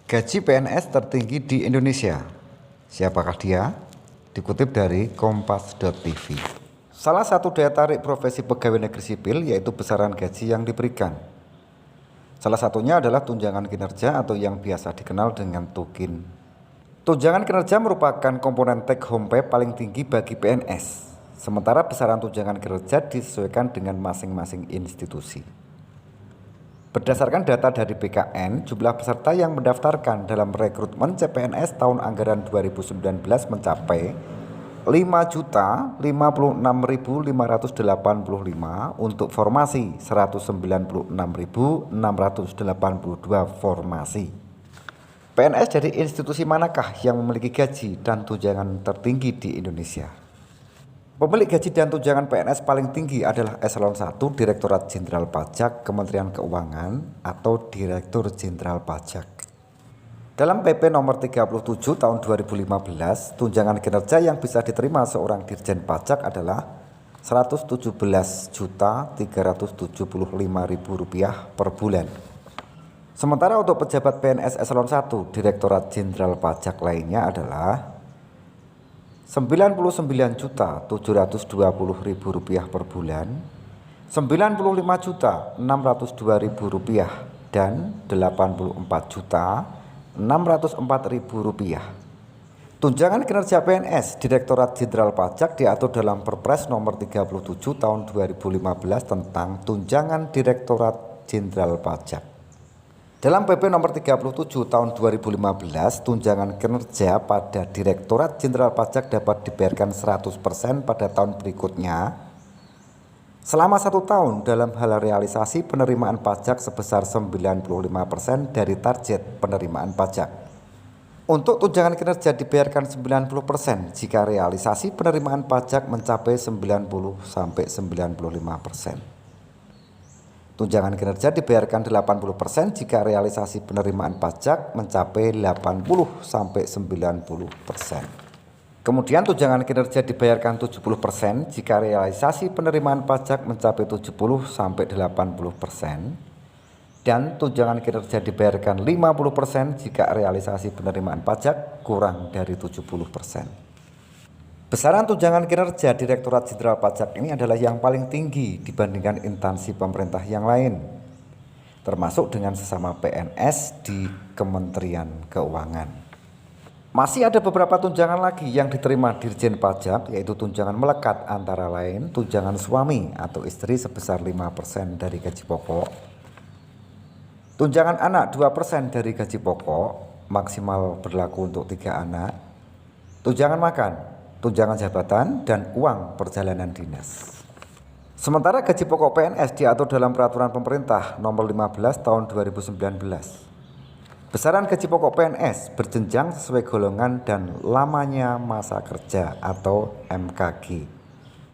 Gaji PNS tertinggi di Indonesia. Siapakah dia? Dikutip dari kompas.tv. Salah satu daya tarik profesi pegawai negeri sipil yaitu besaran gaji yang diberikan. Salah satunya adalah tunjangan kinerja atau yang biasa dikenal dengan tukin. Tunjangan kinerja merupakan komponen take home pay paling tinggi bagi PNS. Sementara besaran tunjangan kinerja disesuaikan dengan masing-masing institusi. Berdasarkan data dari BKN, jumlah peserta yang mendaftarkan dalam rekrutmen CPNS tahun anggaran 2019 mencapai 5.056.585 untuk formasi, 196.682 formasi. PNS dari institusi manakah yang memiliki gaji dan tunjangan tertinggi di Indonesia? Pemilik gaji dan tunjangan PNS paling tinggi adalah Eselon 1 Direktorat Jenderal Pajak Kementerian Keuangan atau Direktur Jenderal Pajak. Dalam PP nomor 37 tahun 2015, tunjangan kinerja yang bisa diterima seorang Dirjen Pajak adalah Rp117.375.000 per bulan. Sementara untuk pejabat PNS Eselon 1 Direktorat Jenderal Pajak lainnya adalah Rp99.720.000 per bulan, Rp95.602.000 dan Rp84.604.000. Tunjangan kinerja PNS Direktorat Jenderal Pajak diatur dalam Perpres nomor 37 tahun 2015 tentang Tunjangan Direktorat Jenderal Pajak. Dalam PP nomor 37 tahun 2015, tunjangan kinerja pada Direktorat Jenderal Pajak dapat dibayarkan 100% pada tahun berikutnya selama 1 tahun dalam hal realisasi penerimaan pajak sebesar 95% dari target penerimaan pajak. Untuk tunjangan kinerja dibayarkan 90% jika realisasi penerimaan pajak mencapai 90-95%. Tunjangan kinerja dibayarkan 80% jika realisasi penerimaan pajak mencapai 80-90%. Kemudian tunjangan kinerja dibayarkan 70% jika realisasi penerimaan pajak mencapai 70-80%. Dan tunjangan kinerja dibayarkan 50% jika realisasi penerimaan pajak kurang dari 70%. Besaran tunjangan kinerja Direktorat Jenderal Pajak ini adalah yang paling tinggi dibandingkan instansi pemerintah yang lain, termasuk dengan sesama PNS di Kementerian Keuangan. Masih ada beberapa tunjangan lagi yang diterima Dirjen Pajak, yaitu tunjangan melekat antara lain tunjangan suami atau istri sebesar 5% dari gaji pokok, tunjangan anak 2% dari gaji pokok, maksimal berlaku untuk 3 anak, tunjangan makan, tunjangan jabatan, dan uang perjalanan dinas. Sementara gaji pokok PNS diatur dalam Peraturan Pemerintah Nomor 15 Tahun 2019. Besaran gaji pokok PNS berjenjang sesuai golongan dan lamanya masa kerja atau MKG.